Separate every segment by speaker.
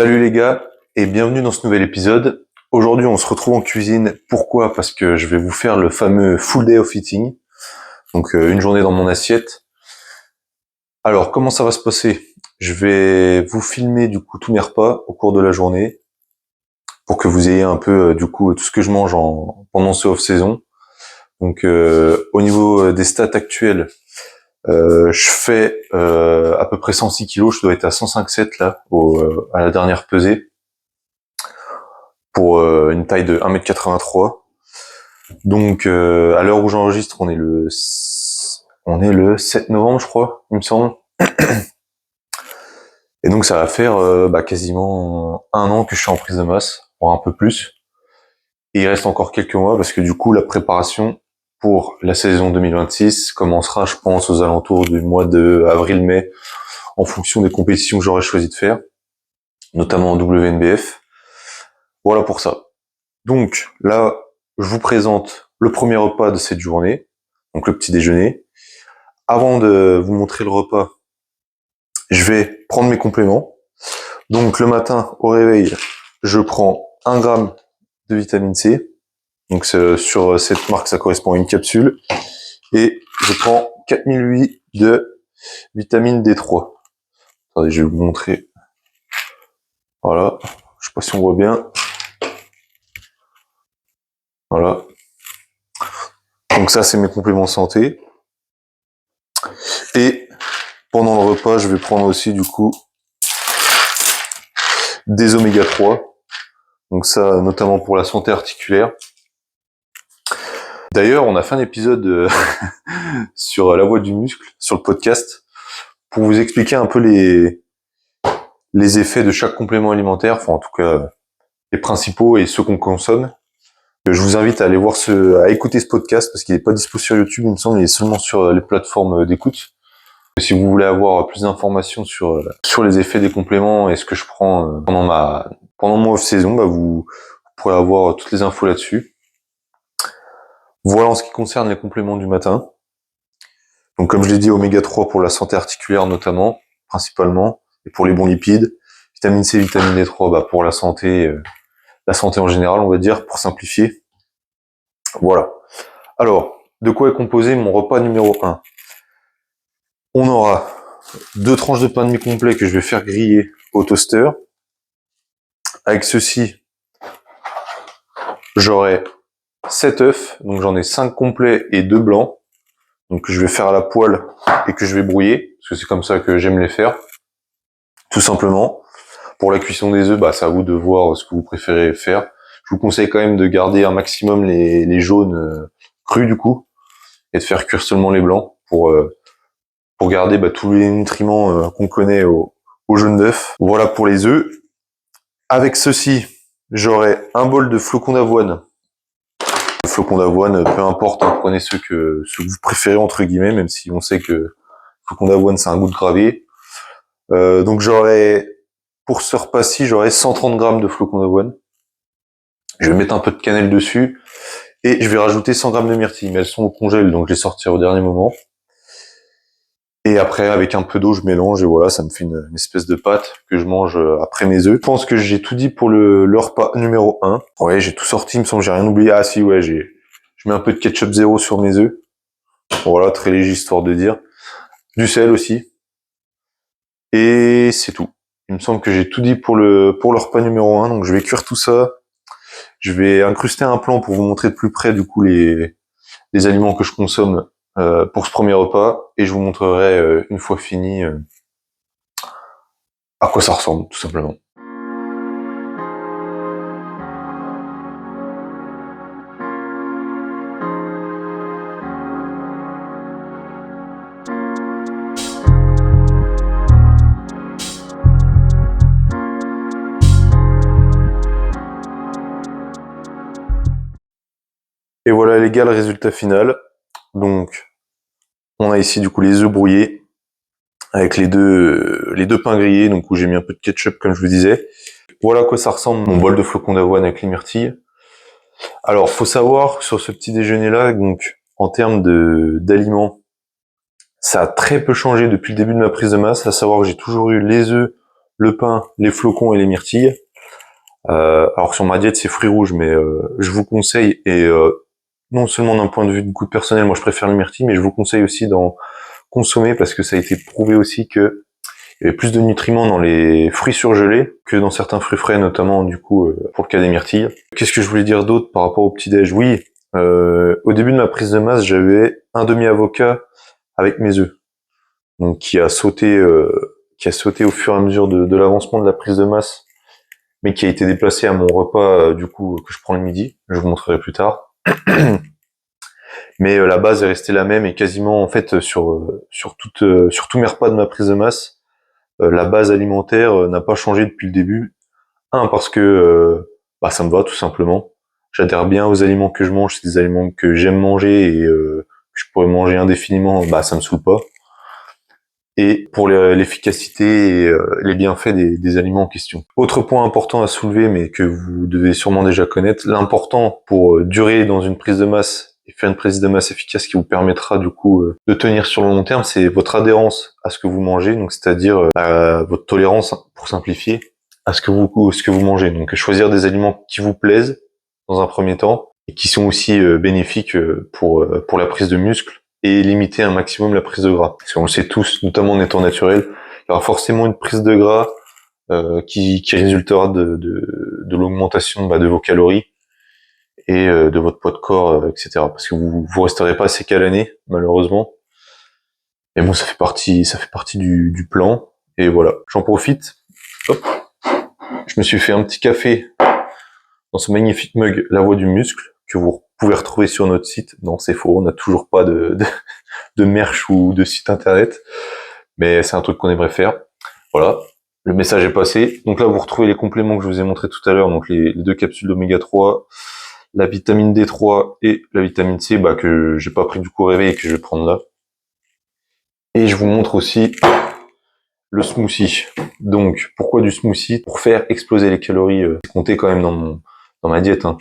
Speaker 1: Salut les gars et bienvenue dans ce nouvel épisode. Aujourd'hui on se retrouve en cuisine. Pourquoi? Parce que je vais vous faire le fameux full day of eating. Donc une journée dans mon assiette. Alors comment ça va se passer? Je vais vous filmer du coup tous mes repas au cours de la journée pour que vous ayez un peu du coup tout ce que je mange pendant ce off-saison. Donc au niveau des stats actuelles, je fais à peu près 106 kilos, je dois être à 105,7 là à la dernière pesée pour une taille de 1m83. Donc à l'heure où j'enregistre, on est le 7 novembre, je crois, il me semble. Et donc ça va faire quasiment un an que je suis en prise de masse, voire un peu plus. Et il reste encore quelques mois parce que du coup la préparation pour la saison 2026 commencera, je pense, aux alentours du mois de avril-mai, en fonction des compétitions que j'aurais choisi de faire, notamment en WNBF. Voilà pour ça. Donc là, je vous présente le premier repas de cette journée, donc le petit déjeuner. Avant de vous montrer le repas, je vais prendre mes compléments. Donc le matin, au réveil, je prends 1 gramme de vitamine C. Donc sur cette marque, ça correspond à une capsule. Et je prends 4008 de vitamine D3. Attendez, je vais vous montrer. Voilà. Je sais pas si on voit bien. Voilà. Donc ça, c'est mes compléments santé. Et pendant le repas, je vais prendre aussi du coup des oméga 3. Donc ça, notamment pour la santé articulaire. D'ailleurs, on a fait un épisode sur la voie du muscle, sur le podcast, pour vous expliquer un peu les effets de chaque complément alimentaire, enfin en tout cas les principaux et ceux qu'on consomme. Je vous invite à aller à écouter ce podcast parce qu'il n'est pas dispo sur YouTube, il me semble, il est seulement sur les plateformes d'écoute. Si vous voulez avoir plus d'informations sur les effets des compléments et ce que je prends pendant mon off-saison, vous pourrez avoir toutes les infos là-dessus. Voilà en ce qui concerne les compléments du matin. Donc comme je l'ai dit, oméga 3 pour la santé articulaire notamment, principalement, et pour les bons lipides. Vitamine C, vitamine D3 pour la santé en général, on va dire, pour simplifier. Voilà. Alors, de quoi est composé mon repas numéro 1? On aura 2 tranches de pain demi-complet que je vais faire griller au toaster. Avec ceci, j'aurai 7 œufs, donc j'en ai 5 complets et 2 blancs. Donc que je vais faire à la poêle et que je vais brouiller, parce que c'est comme ça que j'aime les faire, tout simplement. Pour la cuisson des œufs, c'est à vous de voir ce que vous préférez faire. Je vous conseille quand même de garder un maximum les jaunes crus du coup, et de faire cuire seulement les blancs pour garder tous les nutriments qu'on connaît au jaune d'œuf. Voilà pour les œufs. Avec ceci, j'aurai un bol de flocons d'avoine. Le flocon d'avoine, peu importe, prenez ceux que vous préférez entre guillemets, même si on sait que flocon d'avoine c'est un goût de gravier. Donc pour ce repas-ci, j'aurai 130 grammes de flocons d'avoine. Je vais mettre un peu de cannelle dessus et je vais rajouter 100 grammes de myrtilles, mais elles sont au congèle, donc je les sortirai au dernier moment. Et après, avec un peu d'eau, je mélange et voilà, ça me fait une espèce de pâte que je mange après mes œufs. Je pense que j'ai tout dit pour le repas numéro 1. Ouais, j'ai tout sorti, il me semble que j'ai rien oublié. Ah si, ouais, je mets un peu de ketchup zéro sur mes œufs. Voilà, très léger histoire de dire. Du sel aussi. Et c'est tout. Il me semble que j'ai tout dit pour le repas numéro 1, donc je vais cuire tout ça. Je vais incruster un plan pour vous montrer de plus près du coup les aliments que je consomme pour ce premier repas, et je vous montrerai une fois fini à quoi ça ressemble, tout simplement. Et voilà les gars, le résultat final. Donc, on a ici du coup les œufs brouillés avec les deux pains grillés, donc où j'ai mis un peu de ketchup comme je vous disais. Voilà à quoi ça ressemble mon bol de flocons d'avoine avec les myrtilles. Alors, faut savoir sur ce petit déjeuner là, donc en termes d'aliments, ça a très peu changé depuis le début de ma prise de masse, à savoir que j'ai toujours eu les œufs, le pain, les flocons et les myrtilles. Alors sur ma diète c'est fruits rouges, mais je vous conseille, et non seulement d'un point de vue de goût personnel, moi je préfère les myrtilles, mais je vous conseille aussi d'en consommer parce que ça a été prouvé aussi que il y avait plus de nutriments dans les fruits surgelés que dans certains fruits frais, notamment du coup pour le cas des myrtilles. Qu'est-ce que je voulais dire d'autre par rapport au petit-déj? Oui, au début de ma prise de masse, j'avais un demi-avocat avec mes œufs, donc qui a sauté au fur et à mesure de l'avancement de la prise de masse, mais qui a été déplacé à mon repas du coup que je prends le midi. Je vous montrerai plus tard. Mais la base est restée la même et quasiment en fait sur tous mes repas de ma prise de masse. La base alimentaire n'a pas changé depuis le début. Un, parce que ça me va tout simplement. J'adhère bien aux aliments que je mange, c'est des aliments que j'aime manger et que je pourrais manger indéfiniment, ça me saoule pas. Et pour l'efficacité et les bienfaits des aliments en question. Autre point important à soulever, mais que vous devez sûrement déjà connaître, l'important pour durer dans une prise de masse et faire une prise de masse efficace qui vous permettra du coup de tenir sur le long terme, c'est votre adhérence à ce que vous mangez, donc c'est-à-dire votre tolérance, pour simplifier, à ce que vous mangez. Donc choisir des aliments qui vous plaisent dans un premier temps et qui sont aussi bénéfiques pour la prise de muscle, et limiter un maximum la prise de gras. Parce qu'on le sait tous, notamment en étant naturel, il y aura forcément une prise de gras qui résultera de l'augmentation de vos calories et de votre poids de corps, etc. Parce que vous resterez pas assez qu'à l'année, malheureusement. Et bon, ça fait partie du plan. Et voilà, j'en profite. Hop. Je me suis fait un petit café dans ce magnifique mug La Voix du Muscle que vous pouvez retrouver sur notre site. Non, c'est faux, on n'a toujours pas de merch ou de site internet, mais c'est un truc qu'on aimerait faire. Voilà, le message est passé. Donc là, vous retrouvez les compléments que je vous ai montré tout à l'heure, donc les 2 capsules d'oméga 3, la vitamine D3 et la vitamine C, que j'ai pas pris du coup au réveil et que je vais prendre là. Et je vous montre aussi le smoothie. Donc, pourquoi du smoothie? Pour faire exploser les calories, c'est compté quand même dans ma diète, hein.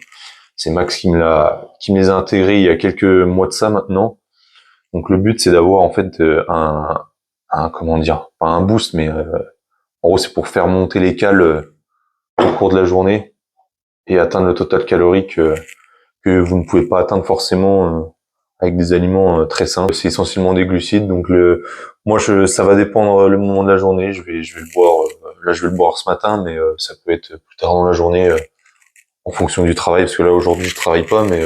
Speaker 1: C'est Max qui me les a intégrés il y a quelques mois de ça maintenant. Donc le but c'est d'avoir en fait comment dire, pas un boost, mais en gros c'est pour faire monter les cales au cours de la journée et atteindre le total calorique que vous ne pouvez pas atteindre forcément avec des aliments très simples. C'est essentiellement des glucides, donc ça va dépendre le moment de la journée. Je vais le boire. Là je vais le boire ce matin, mais ça peut être plus tard dans la journée en fonction du travail, parce que là aujourd'hui je travaille pas, mais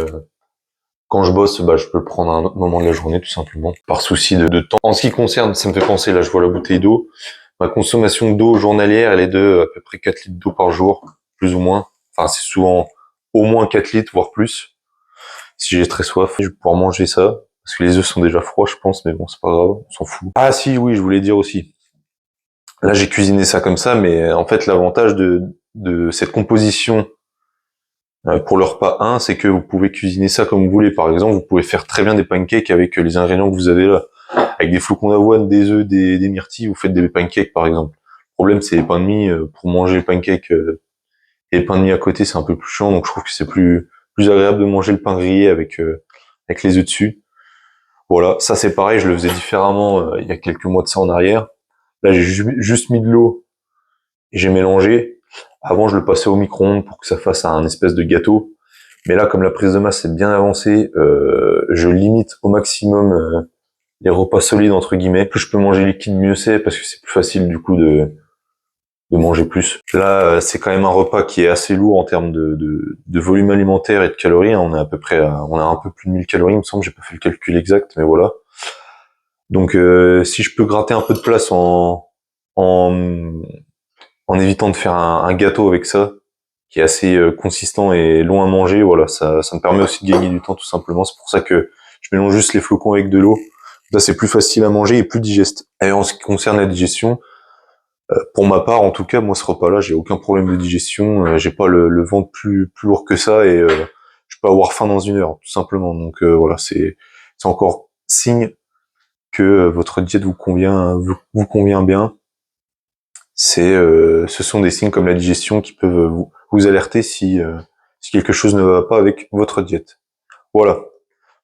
Speaker 1: quand je bosse, je peux le prendre à un autre moment de la journée, tout simplement, par souci de temps. En ce qui concerne, ça me fait penser, là, je vois la bouteille d'eau. Ma consommation d'eau journalière, elle est de à peu près 4 litres d'eau par jour, plus ou moins. Enfin, c'est souvent au moins 4 litres, voire plus. Si j'ai très soif, je vais pouvoir manger ça. Parce que les œufs sont déjà froids, je pense, mais bon, c'est pas grave, on s'en fout. Ah si, oui, je voulais dire aussi. Là, j'ai cuisiné ça comme ça, mais en fait, l'avantage de cette composition pour le repas 1, c'est que vous pouvez cuisiner ça comme vous voulez. Par exemple, vous pouvez faire très bien des pancakes avec les ingrédients que vous avez là. Avec des flocons d'avoine, des œufs, des myrtilles, vous faites des pancakes par exemple. Le problème, c'est les pains de mie. Pour manger les pancakes et les pains de mie à côté, c'est un peu plus chiant. Donc je trouve que c'est plus agréable de manger le pain grillé avec les œufs dessus. Voilà, ça c'est pareil, je le faisais différemment il y a quelques mois de ça en arrière. Là, j'ai juste mis de l'eau et j'ai mélangé. Avant, je le passais au micro-ondes pour que ça fasse un espèce de gâteau. Mais là, comme la prise de masse est bien avancée, je limite au maximum les repas solides, entre guillemets. Plus je peux manger liquide, mieux c'est, parce que c'est plus facile du coup de manger plus. Là, c'est quand même un repas qui est assez lourd en termes de volume alimentaire et de calories, hein. On est à peu près on a un peu plus de 1000 calories, il me semble. J'ai pas fait le calcul exact, mais voilà. Donc, si je peux gratter un peu de place en évitant de faire un gâteau avec ça, qui est assez consistant et long à manger, voilà, ça me permet aussi de gagner du temps tout simplement. C'est pour ça que je mélange juste les flocons avec de l'eau. Là, c'est plus facile à manger et plus digeste. Et en ce qui concerne la digestion, pour ma part, en tout cas, moi, ce repas-là, j'ai aucun problème de digestion. J'ai pas le ventre plus lourd que ça et je peux avoir faim dans 1 heure, tout simplement. Donc voilà, c'est encore signe que votre diète vous convient bien. Ce sont des signes comme la digestion qui peuvent vous alerter si quelque chose ne va pas avec votre diète. Voilà.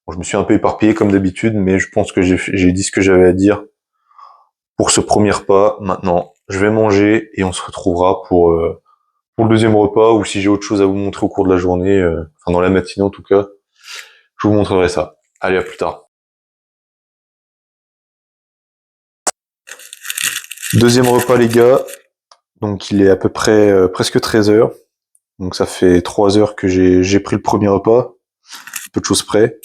Speaker 1: Bon, je me suis un peu éparpillé comme d'habitude, mais je pense que j'ai dit ce que j'avais à dire pour ce premier pas. Maintenant, je vais manger et on se retrouvera pour le deuxième repas, ou si j'ai autre chose à vous montrer au cours de la journée, enfin dans la matinée en tout cas, je vous montrerai ça. Allez, à plus tard. Deuxième repas les gars, donc il est à peu près presque 13 heures. Donc ça fait 3 heures que j'ai pris le premier repas, peu de choses près.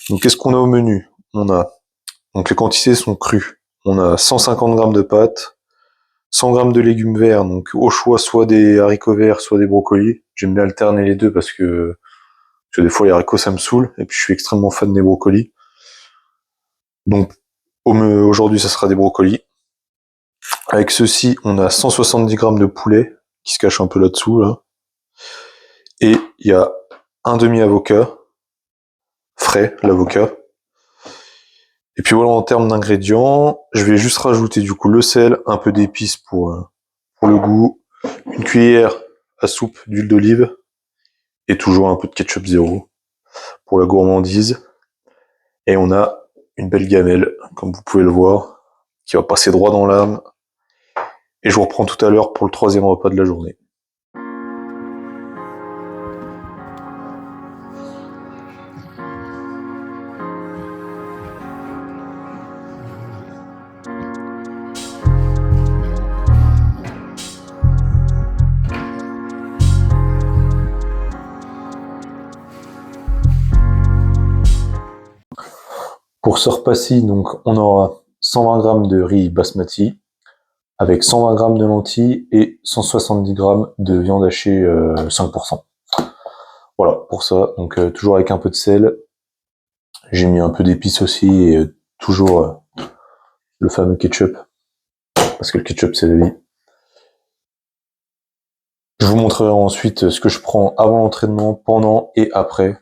Speaker 1: Donc qu'est-ce qu'on a au menu? On a, donc les quantités sont crues. On a 150 grammes de pâtes, 100 grammes de légumes verts, donc au choix soit des haricots verts, soit des brocolis. J'aime bien alterner les deux parce que des fois les haricots ça me saoule, et puis je suis extrêmement fan des brocolis. Donc aujourd'hui ça sera des brocolis. Avec ceci, on a 170 grammes de poulet, qui se cache un peu là-dessous, là. Et il y a un demi-avocat, frais, l'avocat. Et puis voilà, en termes d'ingrédients, je vais juste rajouter du coup le sel, un peu d'épices pour le goût, une cuillère à soupe d'huile d'olive, et toujours un peu de ketchup zéro pour la gourmandise. Et on a une belle gamelle, comme vous pouvez le voir, qui va passer droit dans l'âme. Et je vous reprends tout à l'heure pour le troisième repas de la journée. Pour ce repas-ci, donc, on aura 120 grammes de riz basmati, avec 120 grammes de lentilles et 170 grammes de viande hachée 5%. Voilà, pour ça, donc toujours avec un peu de sel. J'ai mis un peu d'épices aussi, et toujours le fameux ketchup, parce que le ketchup c'est la vie. Je vous montrerai ensuite ce que je prends avant l'entraînement, pendant et après.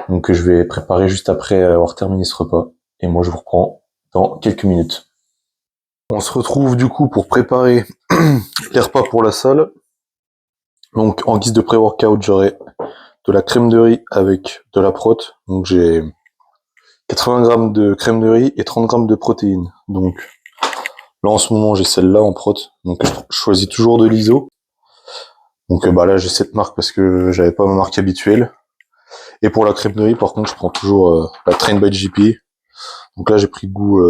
Speaker 1: Donc je vais préparer juste après avoir terminé ce repas. Et moi je vous reprends dans quelques minutes. On se retrouve du coup pour préparer les repas pour la salle. Donc en guise de pré-workout, j'aurai de la crème de riz avec de la prot. Donc j'ai 80 grammes de crème de riz et 30 grammes de protéines. Donc là en ce moment j'ai celle-là en prot. Donc je choisis toujours de l'ISO. Donc bah là j'ai cette marque parce que j'avais pas ma marque habituelle. Et pour la crème de riz par contre je prends toujours la Train by JP. Donc là j'ai pris goût,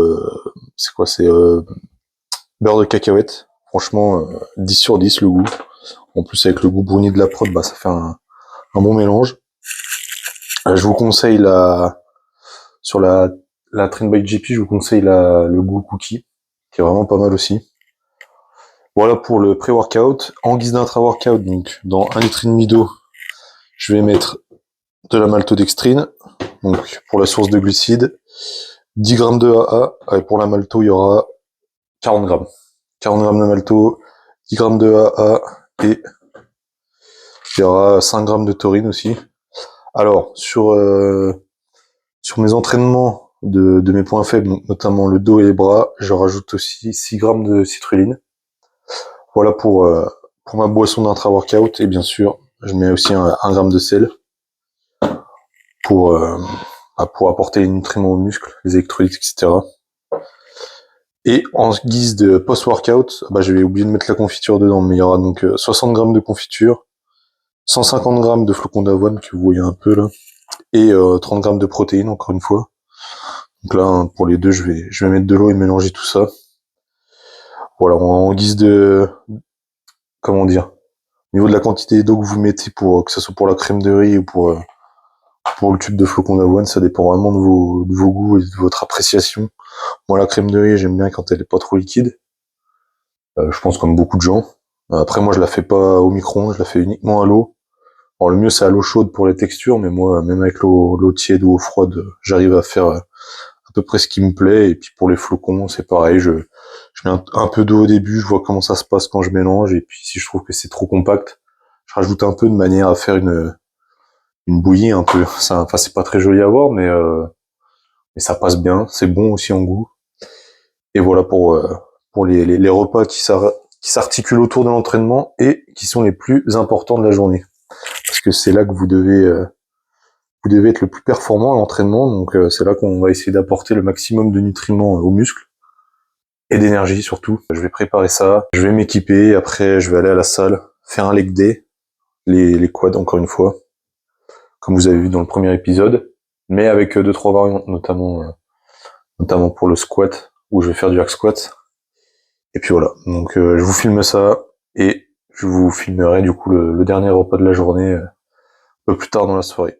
Speaker 1: c'est quoi, c'est beurre de cacahuète. Franchement 10 sur 10 le goût. En plus avec le goût bruni de la prot, bah ça fait un bon mélange. Je vous conseille sur la Train by JP, je vous conseille le goût cookie, qui est vraiment pas mal aussi. Voilà pour le pré-workout. En guise d'intra-workout, donc dans 1,5 litre d'eau, je vais mettre de la maltodextrine, donc pour la source de glucides, 10 grammes de AA, et pour la malto, il y aura 40 grammes. 40 grammes de malto, 10 grammes de AA, et il y aura 5 grammes de taurine aussi. Alors, sur mes entraînements de mes points faibles, notamment le dos et les bras, je rajoute aussi 6 grammes de citrulline. Voilà pour ma boisson d'intra-workout, et bien sûr, je mets aussi 1 gramme de sel pour apporter les nutriments aux muscles, les électrolytes, etc. Et en guise de post-workout, bah, je vais oublier de mettre la confiture dedans, mais il y aura donc 60 grammes de confiture, 150 grammes de flocons d'avoine que vous voyez un peu là, et 30 grammes de protéines encore une fois. Donc là, pour les deux, je vais mettre de l'eau et mélanger tout ça. Voilà, en guise de, comment dire, au niveau de la quantité d'eau que vous mettez pour que ce soit pour la crème de riz ou pour le tube de flocons d'avoine, ça dépend vraiment de vos goûts et de votre appréciation. Moi, la crème de riz, j'aime bien quand elle est pas trop liquide. Je pense comme beaucoup de gens. Après, moi, je la fais pas au micro-ondes, je la fais uniquement à l'eau. Alors, le mieux, c'est à l'eau chaude pour les textures, mais moi, même avec l'eau tiède ou eau froide, j'arrive à faire à peu près ce qui me plaît. Et puis pour les flocons, c'est pareil, je mets un peu d'eau au début, je vois comment ça se passe quand je mélange, et puis si je trouve que c'est trop compact, je rajoute un peu de manière à faire une bouillie un peu. Ça, enfin, c'est pas très joli à voir, mais ça passe bien, c'est bon aussi en goût. Et voilà pour les repas qui s'articulent autour de l'entraînement et qui sont les plus importants de la journée. Parce que c'est là que vous devez être le plus performant à l'entraînement, donc c'est là qu'on va essayer d'apporter le maximum de nutriments aux muscles. et d'énergie surtout. Je vais préparer ça, je vais m'équiper, après je vais aller à la salle, faire un leg day, les quads encore une fois, comme vous avez vu dans le premier épisode, mais avec 2-3 variantes, notamment pour le squat, où je vais faire du hack squat. Et puis voilà, donc je vous filme ça, et je vous filmerai du coup le dernier repas de la journée un peu plus tard dans la soirée.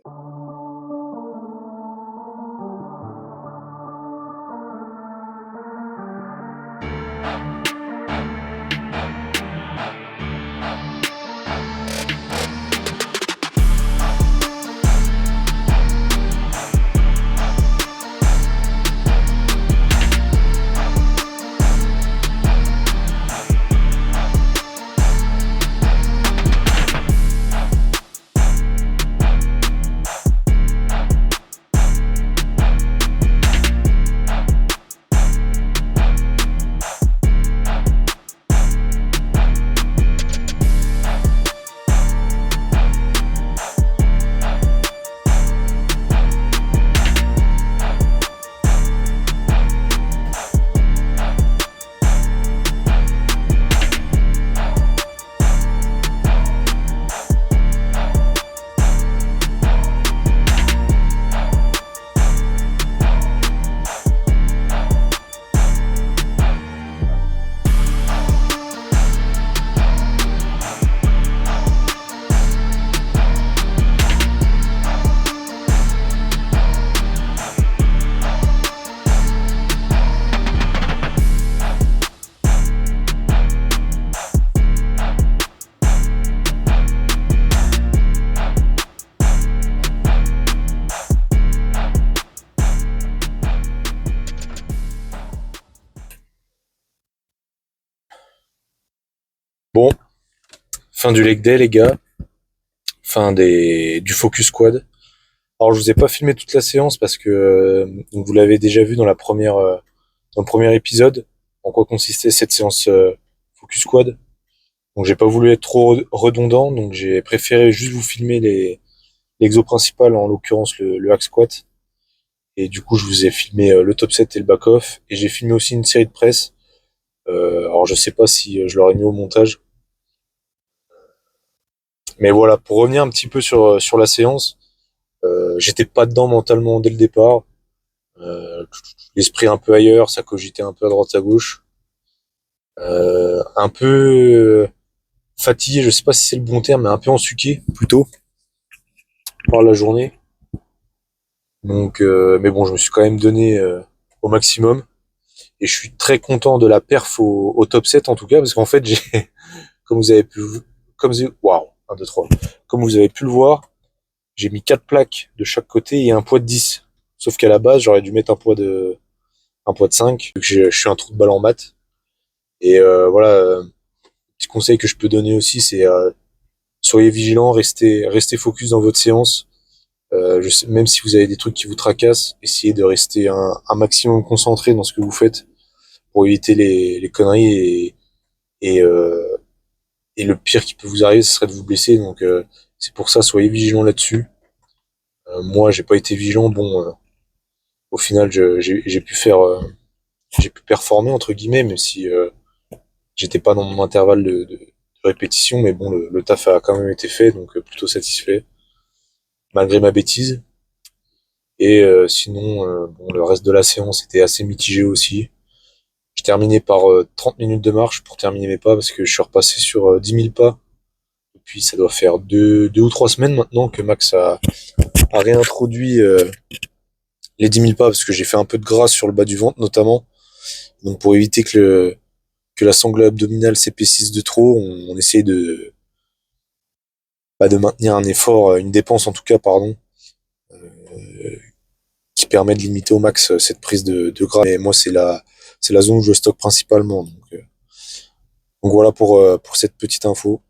Speaker 1: Bon, fin du leg day les gars, fin du focus squad. Alors je vous ai pas filmé toute la séance parce que vous l'avez déjà vu dans le premier épisode, en quoi consistait cette séance focus squad. Donc j'ai pas voulu être trop redondant, donc j'ai préféré juste vous filmer l'exo principal, en l'occurrence le hack squat. Et du coup je vous ai filmé le top set et le back off, et j'ai filmé aussi une série de presse. Alors je sais pas si je l'aurais mis au montage. Mais voilà, pour revenir un petit peu sur la séance, j'étais pas dedans mentalement dès le départ. L'esprit un peu ailleurs, ça cogitait un peu à droite à gauche. Un peu fatigué, je sais pas si c'est le bon terme, mais un peu ensuqué plutôt par la journée. Donc, mais bon, je me suis quand même donné au maximum. Et je suis très content de la perf au top 7 en tout cas, parce qu'en fait, j'ai, comme vous avez pu, waouh, 1, 2, 3. Comme vous avez pu le voir, j'ai mis 4 plaques de chaque côté et un poids de 10. Sauf qu'à la base, j'aurais dû mettre un poids de 5, vu que je suis un trou de balle en maths. Et voilà, petit conseil que je peux donner aussi, c'est soyez vigilants, restez focus dans votre séance. Même si vous avez des trucs qui vous tracassent, essayez de rester un maximum concentré dans ce que vous faites pour éviter les conneries, et, euh, et le pire qui peut vous arriver, ce serait de vous blesser. Donc c'est pour ça, soyez vigilants là-dessus. Moi, j'ai pas été vigilant. Bon, au final, j'ai pu performer entre guillemets, même si j'étais pas dans mon intervalle de répétition, mais bon, le taf a quand même été fait, donc plutôt satisfait, malgré ma bêtise. Et sinon, bon, le reste de la séance était assez mitigé aussi. J'ai terminé par 30 minutes de marche pour terminer mes pas, parce que je suis repassé sur 10 000 pas. Et puis ça doit faire 2 ou 3 semaines maintenant que Max a réintroduit les 10 000 pas, parce que j'ai fait un peu de gras sur le bas du ventre notamment. Donc pour éviter que la sangle abdominale s'épaississe de trop, on essaye de maintenir un effort, une dépense en tout cas, pardon, qui permet de limiter au max cette prise de gras. Et moi, c'est la zone où je stocke principalement. Donc voilà pour cette petite info.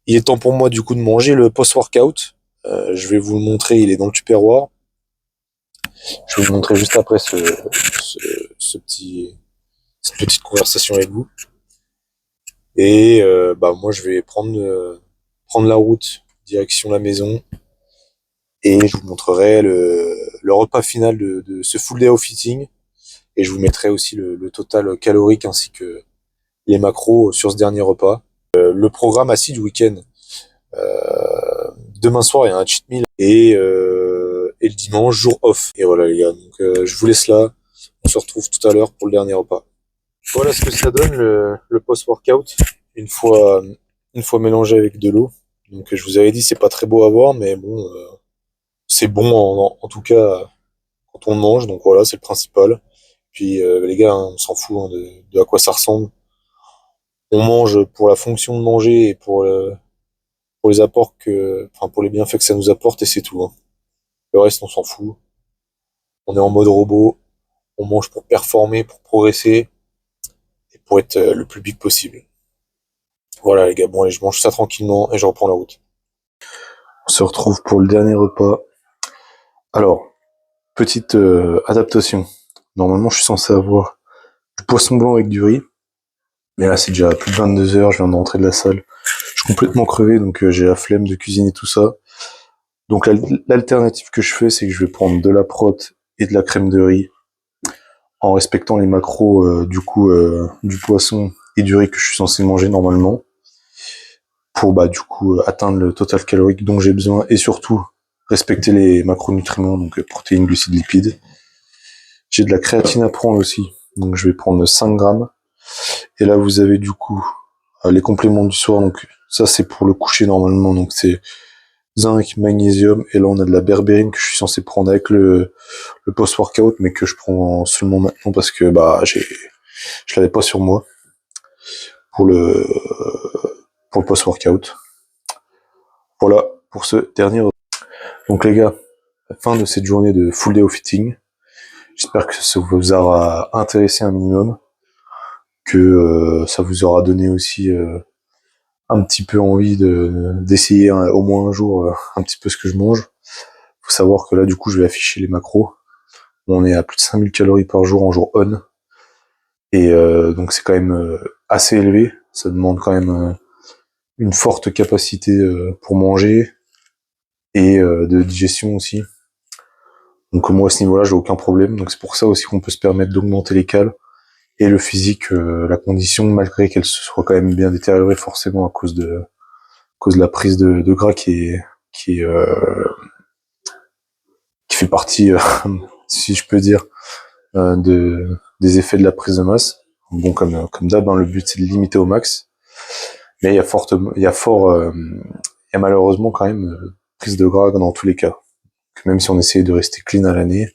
Speaker 1: Il est temps pour moi du coup de manger le post-workout. Je vais vous le montrer, il est dans le Tupperware. Je vais vous montrer juste après cette petite conversation avec vous. Et bah moi je vais prendre la route direction la maison, et je vous montrerai le repas final de ce full day of eating.
Speaker 2: Et je vous mettrai aussi le total calorique ainsi que les macros sur ce dernier repas. Le programme assis du week-end. Demain soir, il y a un cheat meal et le dimanche, jour off. Et voilà les gars, donc je vous laisse là. On se retrouve tout à l'heure pour le dernier repas. Voilà ce que ça donne le post-workout une fois mélangé avec de l'eau. Donc je vous avais dit c'est pas très beau à voir, mais bon, c'est bon en tout cas quand on le mange. Donc voilà, c'est le principal. Puis les gars, hein, on s'en fout hein, de à quoi ça ressemble. On mange pour la fonction de manger et pour les apports enfin pour les bienfaits que ça nous apporte et c'est tout. Hein. Le reste, on s'en fout. On est en mode robot. On mange pour performer, pour progresser et pour être le plus big possible. Voilà les gars, bon allez, je mange ça tranquillement et je reprends la route. On se retrouve pour le dernier repas. Alors, petite adaptation. Normalement, je suis censé avoir du poisson blanc avec du riz. Mais là, c'est déjà plus de 22 heures, je viens de rentrer de la salle. Je suis complètement crevé, donc j'ai la flemme de cuisiner tout ça. Donc l'alternative que je fais, c'est que je vais prendre de la prot et de la crème de riz, en respectant les macros du poisson et du riz que je suis censé manger normalement, pour du coup atteindre le total calorique dont j'ai besoin, et surtout respecter les macronutriments, donc protéines, glucides, lipides. J'ai de la créatine à prendre aussi, donc je vais prendre 5 grammes. Et là vous avez du coup les compléments du soir, donc ça c'est pour le coucher normalement, donc c'est zinc, magnésium, et là on a de la berbérine que je suis censé prendre avec le post-workout, mais que je prends seulement maintenant parce que je l'avais pas sur moi pour le post-workout. Voilà pour ce dernier. Donc les gars, la fin de cette journée de full day of fitting. J'espère que ça vous aura intéressé un minimum, que ça vous aura donné aussi un petit peu envie d'essayer au moins un jour un petit peu ce que je mange. Faut savoir que là du coup je vais afficher les macros. On est à plus de 5000 calories par jour en jour on. Et donc c'est quand même assez élevé. Ça demande quand même une forte capacité pour manger et de digestion aussi. Donc moi à ce niveau-là j'ai aucun problème. Donc c'est pour ça aussi qu'on peut se permettre d'augmenter les cales et le physique, la condition, malgré qu'elle se soit quand même bien détériorée forcément à cause de la prise de gras qui fait partie, si je peux dire, des effets de la prise de masse. Bon, comme d'hab, hein, le but c'est de limiter au max. Mais il y a malheureusement quand même prise de gras dans tous les cas. Même si on essaye de rester clean à l'année.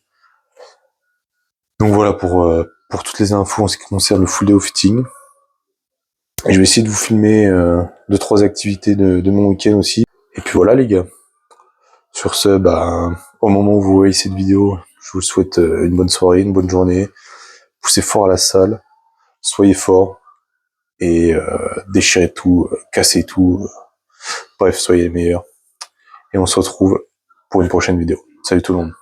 Speaker 2: Donc voilà pour toutes les infos en ce qui concerne le full day of fitting. Et je vais essayer de vous filmer 2-3 activités de mon week-end aussi. Et puis voilà les gars. Sur ce, au moment où vous voyez cette vidéo, je vous souhaite une bonne soirée, une bonne journée. Poussez fort à la salle, soyez forts et déchirez tout, cassez tout. Bref, soyez les meilleurs. Et on se retrouve pour une prochaine vidéo. Salut tout le monde.